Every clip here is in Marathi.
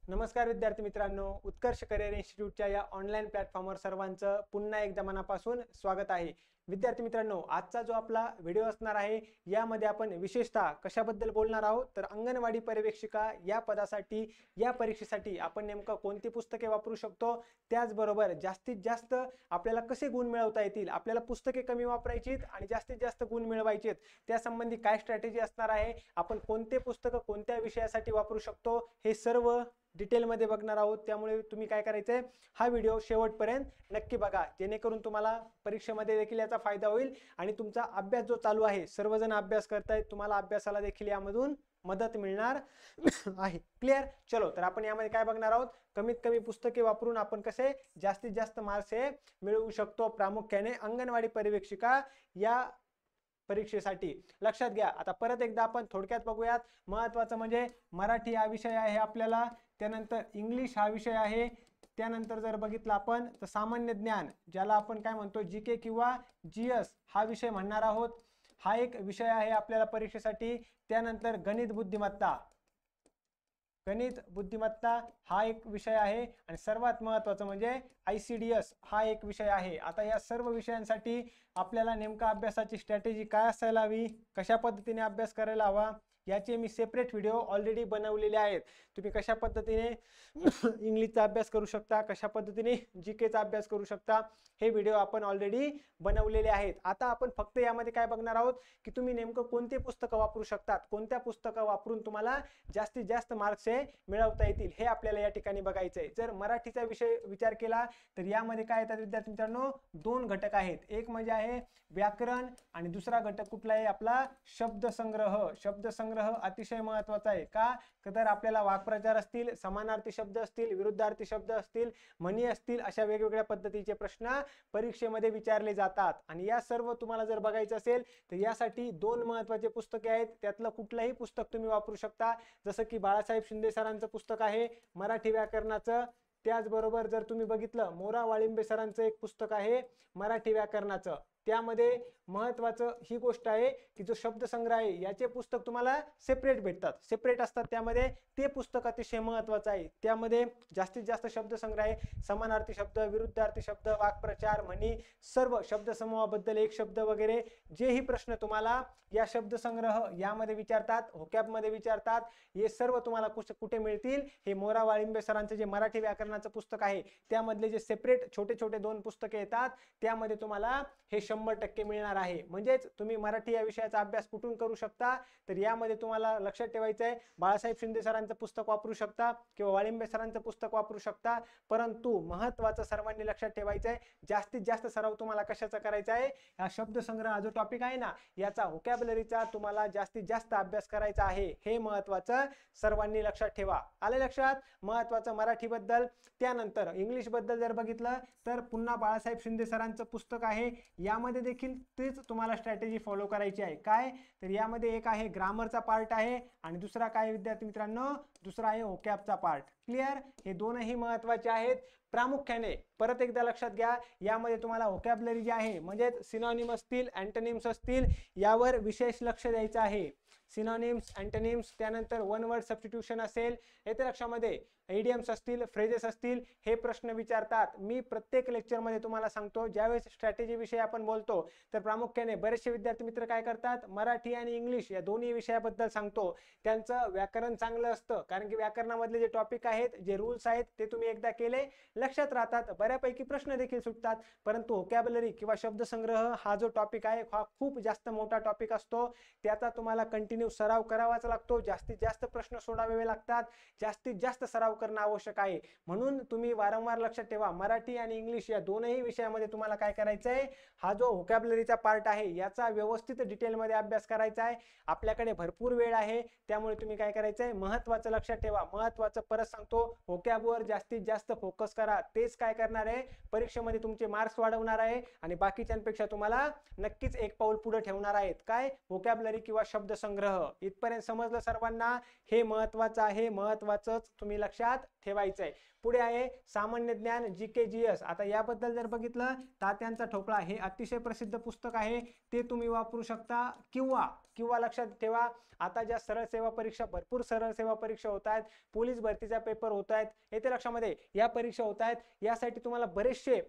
नमस्कार विद्यार्थी मित्रांनो, उत्कर्ष करिअर इन्स्टिट्यूटच्या या ऑनलाईन प्लॅटफॉर्मवर सर्वांचं पुन्हा एकदा मनापासून स्वागत आहे। विद्यार्थी मित्रांनो, आजचा जो आपला व्हिडिओ असणार आहे यामध्ये आपण विशेषतः कशाबद्दल बोलणार आहोत तर अंगणवाडी पर्यवेक्षिका या पदासाठी या परीक्षेसाठी आपण नेमकं कोणती पुस्तके वापरू शकतो, त्याचबरोबर जास्तीत जास्त आपल्याला कसे गुण मिळवता येतील, आपल्याला पुस्तके कमी वापरायचीत आणि जास्तीत जास्त गुण मिळवायचेत त्यासंबंधी काय स्ट्रॅटेजी असणार आहे, आपण कोणते पुस्तक कोणत्या विषयासाठी वापरू शकतो हे सर्व डिटेलमध्ये बघणार आहोत। त्यामुळे तुम्ही काय करायचंय, हा व्हिडिओ शेवटपर्यंत नक्की बघा जेणेकरून तुम्हाला परीक्षेमध्ये देखील याचा फायदा होईल आणि तुमचा अभ्यास जो चालू आहे, सर्वजण अभ्यास करतायत, तुम्हाला अभ्यासाला देखील यामधून मदत मिळणार आहे। क्लिअर? चलो तर आपण यामध्ये काय बघणार आहोत, कमीत कमी पुस्तके वापरून आपण कसे जास्तीत जास्त मार्क्स हे मिळवू शकतो प्रामुख्याने अंगणवाडी पर्यवेक्षिका या परीक्षेसाठी। लक्षात घ्या, आता परत एकदा आपण थोडक्यात बघूयात। महत्त्वाचं म्हणजे मराठी हा विषय आहे आपल्याला, त्यानंतर इंग्लिश हा विषय आहे, त्यानंतर जर बघितलं आपण तर सामान्य ज्ञान ज्याला आपण काय म्हणतो जीके किंवा जीएस हा विषय म्हणणार आहोत, हा एक विषय आहे आपल्याला परीक्षेसाठी। त्यानंतर गणित बुद्धिमत्ता हा एक विषय आहे आणि सर्वात महत्त्वाचं म्हणजे ICDS हा एक विषय आहे। आता या सर्व विषयांसाठी आपल्याला नेमका अभ्यासाची स्ट्रॅटेजी काय असायला हवी, कशा पद्धतीने अभ्यास करायला हवा याचे मी सेपरेट व्हिडिओ ऑलरेडी बनवलेले आहेत। तुम्ही कशा पद्धतीने इंग्लिशचा अभ्यास करू शकता, कशा पद्धतीने जीकेचा अभ्यास करू शकता, हे व्हिडिओ आपण ऑलरेडी बनवलेले आहेत। आता आपण फक्त यामध्ये काय बघणार आहोत की तुम्ही नेमकं कोणते पुस्तकं वापरू शकतात, कोणत्या पुस्तकं वापरून तुम्हाला जास्तीत जास्त मार्क्स हे मिळवता येतील हे आपल्याला या ठिकाणी बघायचंय। जर मराठीचा विषय विचार केला तर यामध्ये काय येतात विद्यार्थी मित्रांनो, दोन घटक आहेत, एक म्हणजे आहे व्याकरण आणि दुसरा घटक कुठला आहे आपला शब्दसंग्रह। शब्दसंग्रह अतिशय महत्त्वाचा आहे का, तर आपल्याला वाक्प्रचार असतील, समानार्थी शब्द असतील, विरुद्धार्थी शब्द असतील, म्हणी असतील, अशा वेगवेगळ्या पद्धतीचे प्रश्न परीक्षेमध्ये विचारले जातात आणि या सर्व तुम्हाला जर बघायचं असेल तर यासाठी दोन महत्त्वाचे पुस्तके आहेत, त्यातलं कुठलंही पुस्तक तुम्ही वापरू शकता। जसं की बाळासाहेब शिंदे सरांचं पुस्तक आहे मराठी व्याकरणाचं, त्याचबरोबर जर तुम्ही बघितलं मोरा वाळिंबे सरांचं एक पुस्तक आहे मराठी व्याकरणाचं, त्यामध्ये महत्त्वाचं ही गोष्ट आहे की जो शब्दसंग्रह आहे याचे पुस्तक तुम्हाला सेपरेट भेटतात, सेपरेट असतात, त्यामध्ये ते पुस्तक अतिशय महत्त्वाचं आहे। त्यामध्ये जास्तीत जास्त शब्दसंग्रह आहे, समानार्थी शब्द, विरुद्धार्थी शब्द, वाक्प्रचार, म्हणी, सर्व शब्दसमूहाबद्दल एक शब्द वगैरे जेही प्रश्न तुम्हाला या शब्दसंग्रह यामध्ये विचारतात, व्होकॅबमध्ये विचारतात, हे सर्व तुम्हाला कुठे मिळतील, हे मोरा वाळिंबे सरांचं जे मराठी व्याकरणाचं पुस्तक आहे त्यामधले जे सेपरेट छोटे छोटे दोन पुस्तके येतात त्यामध्ये तुम्हाला हे 100% मिळणार आहे। म्हणजेच तुम्ही मराठी या विषयाचा अभ्यास कुठून करू शकता तर यामध्ये तुम्हाला लक्षात ठेवायचं आहे, बाळासाहेब शिंदे सरांचं पुस्तक वापरू शकता किंवा वाळिंबे सरांचं पुस्तक वापरू शकता, परंतु महत्त्वाचं सर्वांनी लक्षात ठेवायचं आहे, जास्तीत जास्त सराव तुम्हाला कशाचा करायचा आहे, हा शब्दसंग्रह जो टॉपिक आहे ना याचा व्होकॅब्युलरीचा तुम्हाला जास्तीत जास्त अभ्यास करायचा आहे, हे महत्त्वाचं सर्वांनी लक्षात ठेवा। आले लक्षात? महत्त्वाचं मराठीबद्दल। त्यानंतर इंग्लिश बद्दल जर बघितलं तर पुन्हा बाळासाहेब शिंदे सरांचं पुस्तक आहे, यामध्ये देखील तेच तुम्हाला स्ट्रॅटेजी फॉलो करायची आहे। काय तर यामध्ये एक आहे ग्रामरचा पार्ट आहे आणि दुसरा काय विद्यार्थी मित्रांनो, दुसरा आहे व्होकॅबचा पार्ट। क्लिअर? हे दोनही महत्त्वाचे आहेत प्रामुख्याने। परत एकदा लक्षात घ्या, यामध्ये तुम्हाला व्होकॅब्युलरी जे आहे म्हणजे सिनॉनिम असतील, अँटोनिम्स असतील, यावर विशेष लक्ष द्यायचं आहे। सिनॉनिम्स, अँटोनिम्स, त्यानंतर वन वर्ड सबस्टिट्यूशन असेल, येत्या लक्षामध्ये इडियम्स असतील, फ्रेजेस असतील, हे प्रश्न विचारतात। मी प्रत्येक लेक्चरमध्ये तुम्हाला सांगतो, ज्यावेळेस स्ट्रॅटेजी विषयी आपण बोलतो तर प्रामुख्याने बरेचसे विद्यार्थी मित्र काय करतात, मराठी आणि इंग्लिश या दोन्ही विषयाबद्दल सांगतो, त्यांचं व्याकरण चांगलं असतं कारण की व्याकरणामधले जे टॉपिक आहेत, जे रूल्स आहेत ते तुम्ही एकदा केले लक्षात राहतात, बऱ्यापैकी प्रश्न देखील सुटतात, परंतु व्होकॅब्युलरी किंवा शब्दसंग्रह हा जो टॉपिक आहे हा खूप जास्त मोठा टॉपिक असतो, त्याचा तुम्हाला कंटिन्यू सराव करावाच लागतो, जास्तीत जास्त प्रश्न सोडवावे लागतात, जास्तीत जास्त सराव करणं आवश्यक आहे। म्हणून तुम्ही वारंवार लक्षात ठेवा, मराठी आणि इंग्लिश या दोनही विषयामध्ये तुम्हाला काय करायचं आहे, हा जो व्होकॅब्युलरीचा पार्ट आहे याचा व्यवस्थित डिटेलमध्ये अभ्यास करायचा आहे। आपल्याकडे भरपूर वेळ आहे, त्यामुळे तुम्ही काय करायचं आहे, महत्त्वाचं लक्षात ठेवा, महत्त्वाचं परत सांगतो, व्होकॅबवर जास्तीत जास्त फोकस करा, तेच काय करणार आहे, परीक्षेमध्ये तुमचे मार्क्स वाढवणार आहे आणि बाकीच्यांपेक्षा तुम्हाला नक्कीच एक पाऊल पुढे ठेवणार आहेत। काय? व्होकॅब्युलरी किंवा शब्दसंग्रह ग्रह. इथपर्यंत समजलं सर्वांना? हे महत्वाचं आहे, महत्वाचंच तुम्ही लक्षात ठेवायचं आहे. पुढे आहे सामान्य ज्ञान GK/GS. आता याबद्दल जर बघितलं, तात्यांचा ठोकळा हे अतिशय प्रसिद्ध पुस्तक आहे, ते तुम्ही वापरू शकता. किंवा लक्षात ठेवा, आता ज्या सरळ सेवा परीक्षा, भरपूर सरळ सेवा परीक्षा होत आहेत, पोलीस भरतीचा पेपर होत आहेत, येते लक्षामध्ये या परीक्षा होत आहेत, यासाठी तुम्हाला बरेचसे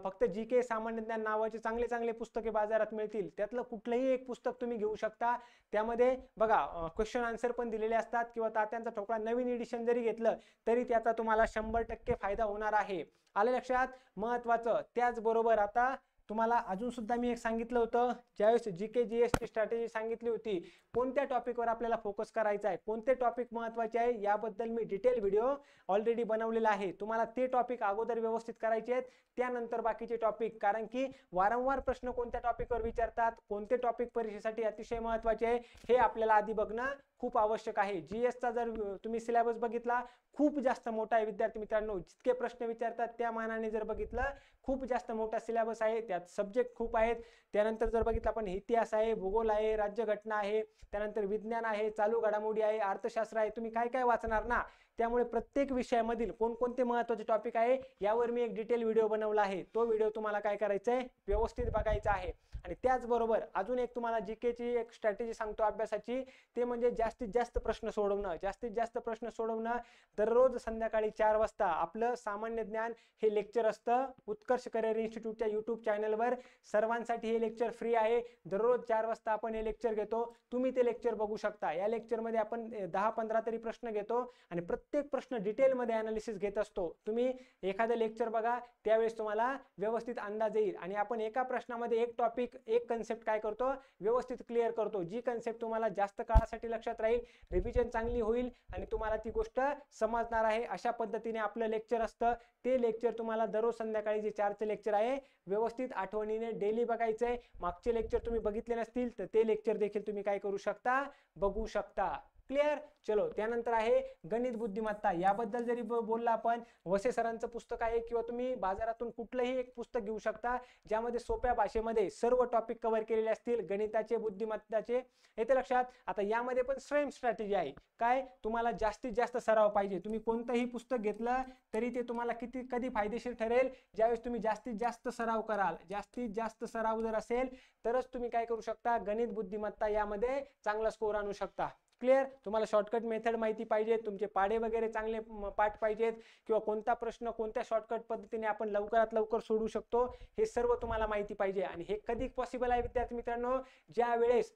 फक्त GK सामान्य ज्ञान नावाचे चांगले चांगले पुस्तके बाजारात मिळतील. त्यातलं कुठलंही एक पुस्तक तुम्ही घेऊ शकता. त्यामध्ये बघा क्वेश्चन आन्सर पण दिलेले असतात, किंवा तात्यांचा ठोकळा नवीन एडिशन जरी घेतलं तरी त्याचा तुम्हाला 100% फायदा होणार आहे. आले लक्षात? महत्वाचं. त्याचबरोबर आता तुम्हाला अजून सुद्धा मी एक सांगितलं होतं, ज्यावेळेस GK/GS ची स्ट्रॅटेजी सांगितली होती, कोणत्या टॉपिकवर आपल्याला फोकस करायचा आहे, कोणते टॉपिक महत्वाचे आहे, याबद्दल मी डिटेल व्हिडिओ ऑलरेडी बनवलेला आहे. तुम्हाला ते टॉपिक अगोदर व्यवस्थित करायचे आहेत, त्यानंतर बाकीचे टॉपिक. कारण की वारंवार प्रश्न कोणत्या टॉपिकवर विचारतात, कोणते टॉपिक परीक्षेसाठी अतिशय महत्वाचे आहे, हे आपल्याला आधी बघणं खूप आवश्यक आहे. GS चा जर तुम्ही सिलेबस बघितला, खूप जास्त मोठा आहे विद्यार्थी मित्रांनो. जितके प्रश्न विचारतात त्या मानाने जर बघितलं, खूप जास्त मोठा सिलेबस आहे. त्यात सब्जेक्ट खूप आहेत. त्यानंतर जर बघितलं आपण, इतिहास आहे, भूगोल आहे, राज्यघटना आहे, त्यानंतर विज्ञान आहे, चालू घडामोडी आहे, अर्थशास्त्र आहे. तुम्ही काय काय वाचणार ना, त्यामुळे प्रत्येक विषयामधील कोणकोणते महत्त्वाचे टॉपिक आहे यावर मी एक डिटेल व्हिडिओ बनवला आहे. तो व्हिडिओ तुम्हाला काय करायचा आहे, व्यवस्थित बघायचा आहे. आणि त्याचबरोबर अजून एक तुम्हाला GK ची एक स्ट्रॅटेजी सांगतो अभ्यासाची, ते म्हणजे जास्तीत जास्त प्रश्न सोडवणं. जास्तीत जास्त प्रश्न सोडवणं. दररोज संध्याकाळी 4 वाजता आपलं सामान्य ज्ञान हे लेक्चर असतं उत्कर्ष करिअर इन्स्टिट्यूटच्या YouTube चॅनलवर. सर्वांसाठी हे लेक्चर फ्री आहे. दररोज 4 वाजता आपण हे लेक्चर घेतो. तुम्ही ते लेक्चर बघू शकता. या लेक्चरमध्ये आपण 10-15 तरी प्रश्न घेतो आणि प्रत्येक प्रश्न डिटेलमध्ये अनालिसिस घेत असतो. तुम्ही एखादं लेक्चर बघा, त्यावेळेस तुम्हाला व्यवस्थित अंदाज येईल. आणि आपण एका प्रश्नामध्ये एक टॉपिक, एक कन्सेप्ट काय करतो, व्यवस्थित क्लिअर करतो. जी कन्सेप्ट तुम्हाला जास्त काळासाठी लक्षात राहील, रिव्हिजन चांगली होईल आणि तुम्हाला ती गोष्ट समजणार आहे, अशा पद्धतीने आपलं लेक्चर असतं. ते लेक्चर तुम्हाला दररोज संध्याकाळी जे 4चे लेक्चर आहे, व्यवस्थित आठवणीने डेली बघायचंय. मागचे लेक्चर तुम्ही बघितले नसतील तर ते लेक्चर देखील तुम्ही काय करू शकता, बघू शकता. क्लिअर? चलो, त्यानंतर आहे गणित बुद्धिमत्ता. याबद्दल जरी बोलला आपण, वसे सरांचं पुस्तक आहे, किंवा तुम्ही बाजारातून कुठलंही एक पुस्तक घेऊ शकता, ज्यामध्ये सोप्या भाषेमध्ये सर्व टॉपिक कव्हर केलेले असतील, गणिताचे, बुद्धिमत्ताचे. येते लक्षात? आता यामध्ये पण सेम स्ट्रॅटेजी आहे. काय, तुम्हाला जास्तीत जास्त सराव पाहिजे. तुम्ही कोणतंही पुस्तक घेतलं तरी ते तुम्हाला कधी फायदेशीर ठरेल, ज्यावेळेस तुम्ही जास्तीत जास्त सराव कराल. जास्तीत जास्त सराव जर असेल तरच तुम्ही काय करू शकता, गणित बुद्धिमत्ता यामध्ये चांगला स्कोर आणू शकता. क्लिअर? तुम्हाला शॉर्टकट मेथड माहिती पाहिजे, तुमचे पाढे वगैरे चांगले पाठ पाहिजेत, किंवा कोणता प्रश्न कोणत्या शॉर्टकट पद्धतीने आपण लवकरात लवकर सोडवू शकतो, हे सर्व तुम्हाला माहिती पाहिजे. आणि हे कधी पॉसिबल आहे विद्यार्थी मित्रांनो,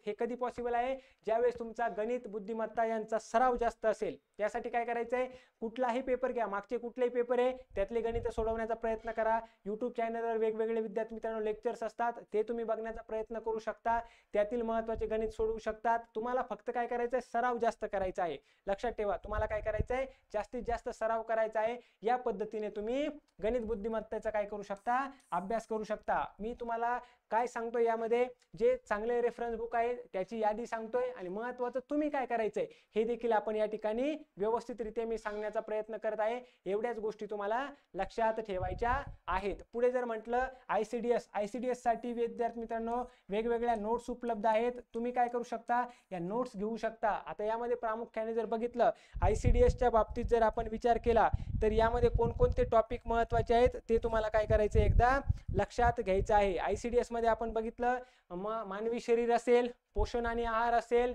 हे कधी पॉसिबल आहे, ज्यावेळेस तुमचा गणित बुद्धिमत्ता यांचा सराव जास्त असेल. त्यासाठी काय करायचंय, कुठलाही पेपर घ्या, मागचे कुठलेही पेपर आहे त्यातले गणित सोडवण्याचा प्रयत्न करा. YouTube चॅनलवर वेगवेगळे विद्यार्थी मित्रांनो लेक्चर्स असतात, ते तुम्ही बघण्याचा प्रयत्न करू शकता. त्यातील महत्त्वाचे गणित सोडवू शकतात. तुम्हाला फक्त काय करायचंय, सराव जास्त करायचा आहे. लक्षात ठेवा, तुम्हाला काय करायचंय, जास्तीत जास्त सराव करायचा आहे. या पद्धतीने तुम्ही गणित बुद्धिमत्तेचा काय करू शकता, अभ्यास करू शकता. मी तुम्हाला काय सांगतोय, यामध्ये जे चांगले रेफरन्स बुक आहे त्याची यादी सांगतोय, आणि महत्त्वाचं तुम्ही काय करायचंय हे देखील आपण या ठिकाणी व्यवस्थितरित्या मी सांगण्याचा प्रयत्न करत आहे. एवढ्याच गोष्टी तुम्हाला लक्षात ठेवायच्या आहेत. पुढे जर म्हटलं ICDS साठी विद्यार्थी मित्रांनो वेगवेगळ्या नोट्स उपलब्ध आहेत. तुम्ही काय करू शकता, या नोट्स घेऊ शकता. आता यामध्ये प्रामुख्याने जर बघितलं, ICDSच्या बाबतीत जर आपण विचार केला, तर यामध्ये कोणकोणते टॉपिक महत्त्वाचे आहेत ते तुम्हाला काय करायचं, एकदा लक्षात घ्यायचं आहे. ICDS मध्ये आपण बघितलं, मानवी शरीर असेल, पोषण आणि आहार असेल,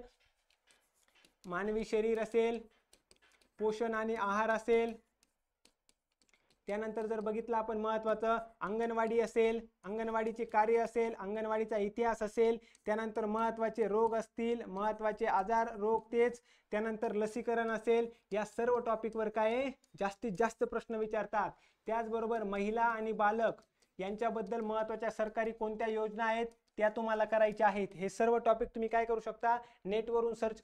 मानवी शरीर असेल, पोषण आणि आहार असेल. त्यानंतर जर बघितलं आपण महत्त्वाचं अंगणवाडी असेल, अंगणवाडीचे कार्य असेल, अंगणवाडीचा इतिहास असेल, त्यानंतर महत्त्वाचे रोग असतील, महत्त्वाचे आजार, रोग तेच, त्यानंतर लसीकरण असेल. या सर्व टॉपिकवर काय जास्तीत जास्त प्रश्न विचारतात. त्याचबरोबर महिला आणि बालक यांच्याबद्दल महत्त्वाच्या सरकारी कोणत्या योजना आहेत त्या तुम्हाला करायच्या आहेत. हे सर्व टॉपिक तुम्ही काय करू शकता, नेटवरून सर्च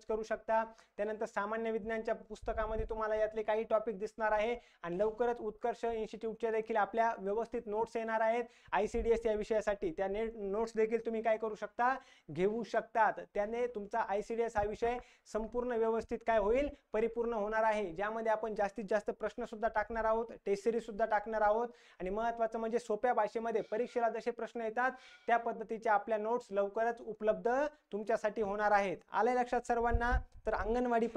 करू शकता. त्यानंतर सामान्य विज्ञानच्या पुस्तकामध्ये तुम्हाला यातले काही टॉपिक दिसणार आहे, आणि लवकरच उत्कर्ष इन्स्टिट्यूटच्या देखील आपल्या व्यवस्थित नोट्स येणार आहेत ICDS या विषयासाठी. त्या नोट्स देखील तुम्ही काय करू शकता, घेऊ शकतात. त्याने तुमचा ICDS हा विषय संपूर्ण व्यवस्थित काय होईल, परिपूर्ण होणार आहे, ज्यामध्ये आपण जास्तीत जास्त प्रश्न सुद्धा टाकणार आहोत, टेस्ट सिरीज सुद्धा टाकणार आहोत. आणि महत्त्वाचं म्हणजे सोप्या भाषेमध्ये परीक्षेला परीक्षेला जसे प्रश्न येतात त्या पद्धतीच्या आपल्या नोट्स लवकरच उपलब्ध तुमच्यासाठी होणार आहेत. आले लक्षात सर्वांना? तर अंगणवाडी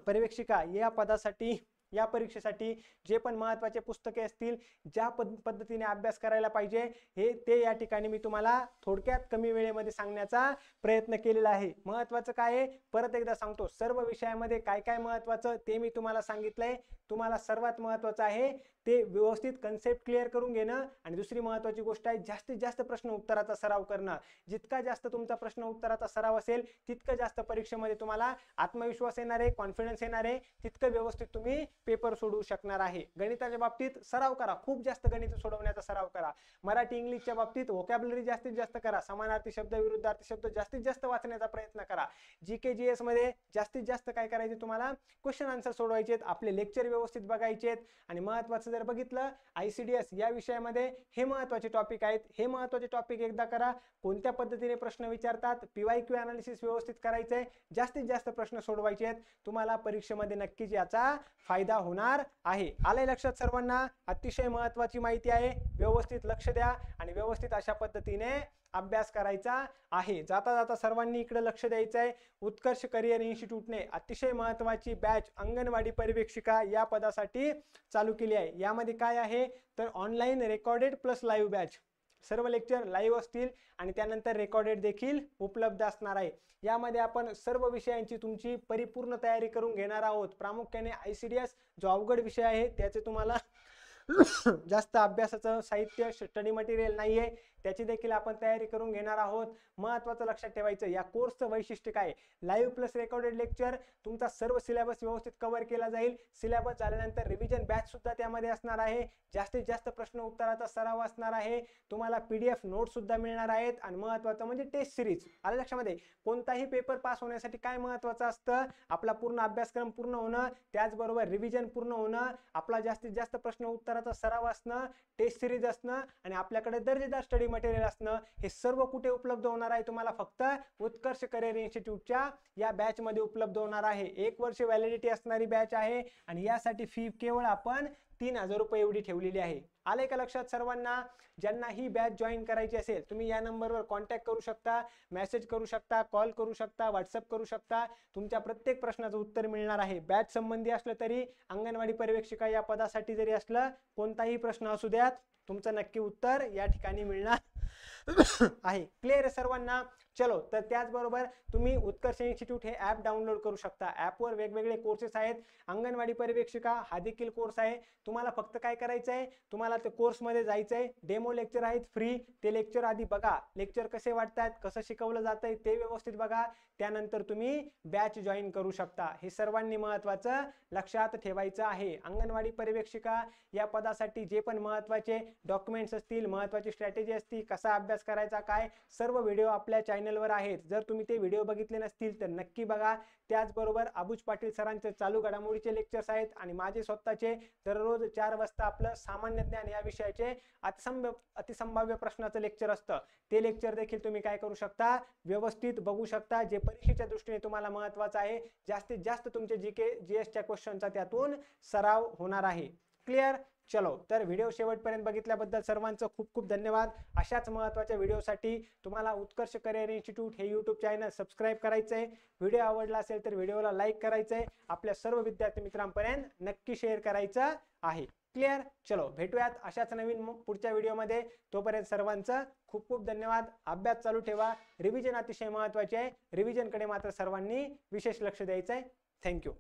पर्यवेक्षिका या पदासाठी या परीक्षेसाठी जे पण महत्त्वाचे पुस्तके असतील, ज्या पद्धतीने अभ्यास करायला पाहिजे ते या ठिकाणी मी तुम्हाला थोडक्यात कमी वेळेमध्ये सांगण्याचा प्रयत्न केलेला आहे. महत्त्वाचं काय आहे परत एकदा सांगतो, सर्व विषयामध्ये काय काय महत्त्वाचं ते मी तुम्हाला सांगितलंय. तुम्हाला सर्वात महत्त्वाचं आहे ते व्यवस्थित कन्सेप्ट क्लिअर करून घेणं आणि दुसरी महत्त्वाची गोष्ट आहे जास्तीत जास्त प्रश्न उत्तराचा सराव करणं. जितका जास्त तुमचा प्रश्न उत्तराचा सराव असेल तितकं जास्त परीक्षेमध्ये तुम्हाला आत्मविश्वास येणार आहे, कॉन्फिडन्स येणार आहे, तितकं व्यवस्थित तुम्ही पेपर सोडवू शकणार आहे. गणिताच्या बाबतीत सराव करा, खूप जास्त गणित सोडवण्याचा सराव करा. मराठी इंग्लिशच्या बाबतीत व्होकॅब्युलरी जास्तीत जास्त करा, समानार्थी शब्द विरुद्धार्थी शब्द जास्तीत जास्त वाचण्याचा प्रयत्न करा. जीके जीएस मध्ये जास्तीत जास्त काय करायचे तुम्हाला क्वेश्चन आन्सर सोडवायचे आहेत, आपले लेक्चर व्यवस्थित बघायचे आहेत. आणि महत्त्वाचं जर बघितलं ICDS या विषयामध्ये हे महत्त्वाचे टॉपिक आहेत. हे महत्त्वाचे टॉपिक एकदा करा, कोणत्या पद्धतीने प्रश्न विचारतात, PYQ अनालिसिस व्यवस्थित करायचंय, जास्तीत जास्त प्रश्न सोडवायचे आहेत. तुम्हाला परीक्षेमध्ये नक्कीच याचा फायदा होणार आहे. आलंय लक्षात सर्वांना? अतिशय महत्त्वाची माहिती आहे, व्यवस्थित लक्ष द्या आणि व्यवस्थित अशा पद्धतीने अभ्यास करायचा आहे. जाता जाता सर्वांनी इकडे लक्ष द्यायचं आहे. उत्कर्ष करिअर इन्स्टिट्यूटने अतिशय महत्त्वाची बॅच अंगणवाडी पर्यवेक्षिका या पदासाठी चालू केली आहे. यामध्ये काय आहे तर online recorded plus live batch, सर्व लेक्चर लाईव्ह असतील आणि त्यानंतर रेकॉर्डेड देखील उपलब्ध असणार आहे. यामध्ये आपण सर्व विषयांची तुमची परिपूर्ण तयारी करून घेणार आहोत. प्रामुख्याने ICDS जो अवघड विषय आहे त्याचे तुम्हाला जास्त अभ्यासाचं साहित्य स्टडी मटेरियल नाहीये, त्याची देखील आपण तयारी करून घेणार आहोत. महत्त्वाचं लक्षात ठेवायचं, या कोर्सचं वैशिष्ट्य काय, लाईव्ह प्लस रेकॉर्डेड लेक्चर, तुमचा सर्व सिलेबस व्यवस्थित कव्हर केला जाईल. सिलेबस झाल्यानंतर रिव्हिजन बॅच सुद्धा त्यामध्ये असणार आहे. जास्तीत जास्त प्रश्न उत्तराचा सराव असणार आहे. तुम्हाला PDF नोट सुद्धा मिळणार आहेत. आणि महत्त्वाचं म्हणजे टेस्ट सिरीज. आलं लक्षामध्ये? कोणताही पेपर पास होण्यासाठी काय महत्त्वाचं असतं, आपला पूर्ण अभ्यासक्रम पूर्ण होणं, त्याचबरोबर रिव्हिजन पूर्ण होणं, आपला जास्तीत जास्त प्रश्न उत्तराचा सराव असणं, टेस्ट सिरीज असणं आणि आपल्याकडे दर्जेदार स्टडी मटेरियल असणं. हे सर्व कुठे उपलब्ध होणार आहे तुम्हाला? फक्त उत्कर्ष करिअर इन्स्टिट्यूटच्या या बॅच मध्ये उपलब्ध होणार आहे. 1 वर्ष व्हॅलिडिटी असणारी बॅच आहे आणि यासाठी फी केवळ आपण 3000 रुपये एवढी ठेवलेली आहे. आले का लक्षात सर्वांना? ज्यांना ही बॅच जॉईन करायची असेल तुम्ही या नंबरवर कॉन्टॅक्ट करू शकता, मेसेज करू शकता, कॉल करू शकता, व्हॉट्सअप करू शकता. तुमच्या प्रत्येक प्रश्नाचं उत्तर मिळणार आहे. बॅच संबंधी असलं तरी, अंगणवाडी पर्यवेक्षिका या पदासाठी जरी असलं, कोणताही प्रश्न असू द्यात, तुमचं नक्की उत्तर या ठिकाणी मिळणार आहे. क्लिअर आहे सर्वांना? चलो, तर त्याचबरोबर तुम्ही उत्कर्ष इन्स्टिट्यूट हे ॲप डाउनलोड करू शकता. ॲपवर वेगवेगळे कोर्सेस आहेत. अंगणवाडी पर्यवेक्षिका हा देखील कोर्स आहे. तुम्हाला फक्त काय करायचं आहे, तुम्हाला ते कोर्समध्ये जायचं आहे. डेमो लेक्चर आहेत फ्री, ते लेक्चर आधी बघा, लेक्चर कसे वाटतात, कसं शिकवलं जातंय ते व्यवस्थित बघा, त्यानंतर तुम्ही बॅच जॉईन करू शकता. हे सर्वांनी महत्त्वाचं लक्षात ठेवायचं आहे. अंगणवाडी पर्यवेक्षिका या पदासाठी जे पण महत्त्वाचे डॉक्युमेंट्स असतील, महत्त्वाची स्ट्रॅटेजी असतील, कसा अभ्यास करायचा, काय सर्व व्हिडिओ आपल्या चॅनलवर आहेत. जर तुम्ही ते व्हिडिओ बघितले नसतील तर नक्की बघा. त्याचबरोबर अबुज पाटील सरांचे चालू घडामोडीचे लेक्चर्स आहेत आणि माझे स्वतःचे दररोज 4 वाजता आपलं सामान्य ज्ञान या विषयाचे अतिसंभाव्य प्रश्नाचं लेक्चर असतं. ते लेक्चर देखील तुम्ही काय करू शकता, व्यवस्थित बघू शकता. जे परीक्षेच्या दृष्टीने तुम्हाला महत्त्वाचं आहे, जास्तीत जास्त तुमचे GK GSच्या क्वेश्चनचा त्यातून सराव होणार आहे. क्लिअर? चलो, तर व्हिडिओ शेवटपर्यंत बघितल्याबद्दल सर्वांचं खूप खूप धन्यवाद. अशाच महत्त्वाच्या व्हिडिओसाठी तुम्हाला उत्कर्ष करिअर इन्स्टिट्यूट हे YouTube चॅनल सबस्क्राईब करायचं आहे. व्हिडिओ आवडला असेल तर व्हिडिओला लाईक करायचं आहे. आपल्या सर्व विद्यार्थी मित्रांपर्यंत नक्की शेअर करायचं आहे. क्लिअर? चलो, भेटूयात अशाच नवीन पुढच्या व्हिडिओमध्ये. तोपर्यंत सर्वांचं खूप खूप धन्यवाद. अभ्यास चालू ठेवा. रिव्हिजन अतिशय महत्त्वाचे आहे. रिव्हिजनकडे मात्र सर्वांनी विशेष लक्ष द्यायचं आहे. थँक्यू.